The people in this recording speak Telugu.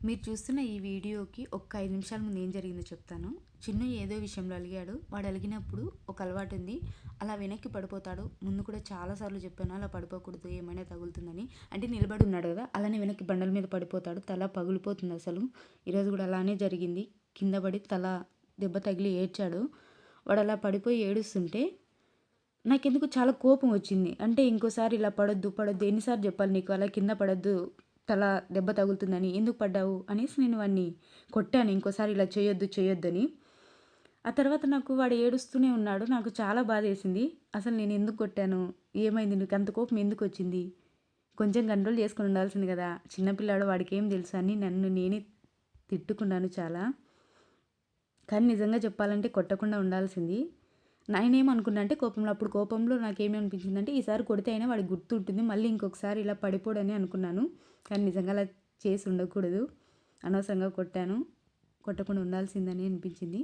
మీరు చూస్తున్న ఈ వీడియోకి ఒక 5 నిమిషాల ముందు ఏం జరిగిందో చెప్తాను. చిన్ను ఏదో విషయంలో అలిగాడు. వాడు అలిగినప్పుడు ఒక అలవాటు ఉంది. అలా వెనక్కి పడిపోతాడు. ముందు కూడా చాలా సార్లు చెప్పాను అలా పడిపోకూడదు ఏమైనా తగులుతుందని. అంటే నిలబడి ఉన్నాడు కదా, అలానే వెనక్కి బండల మీద పడిపోతాడు. తల పగిలిపోతుంది అసలు. ఈరోజు కూడా అలానే జరిగింది. కింద పడి తల దెబ్బ తగిలి ఏడ్చాడు. వాడు అలా పడిపోయి ఏడుస్తుంటే నాకెందుకు చాలా కోపం వచ్చింది. అంటే ఇంకోసారి ఇలా పడొద్దు పడొద్దు ఎన్నిసార్లు చెప్పాలి నీకు, అలా కింద పడొద్దు తల దెబ్బ తగులుతుందని, ఎందుకు పడ్డావు అనేసి నేను వాడిని కొట్టాను. ఇంకోసారి ఇలా చేయొద్దని. ఆ తర్వాత నాకు వాడు ఏడుస్తూనే ఉన్నాడు. నాకు చాలా బాధ వేసింది. అసలు నేను ఎందుకు కొట్టాను, ఏమైంది, నీకు అంత కోపం ఎందుకు వచ్చింది, కొంచెం కంట్రోల్ చేసుకుని ఉండాల్సింది కదా, చిన్నపిల్లాడు వాడికి ఏం తెలుసు అని నన్ను నేనే తిట్టుకున్నాను చాలా. కానీ నిజంగా చెప్పాలంటే కొట్టకుండా ఉండాల్సింది. నేనేమనుకున్నా అంటే అప్పుడు కోపంలో నాకేమనిపించిందంటే ఈసారి కొడితే అయినా వాడికి గుర్తుంటుంది, మళ్ళీ ఇంకొకసారి ఇలా పడిపోడని అనుకున్నాను. కానీ నిజంగా అలా చేసి ఉండకూడదు, అనవసరంగా కొట్టాను, కొట్టకుండా ఉండాల్సిందని అనిపించింది.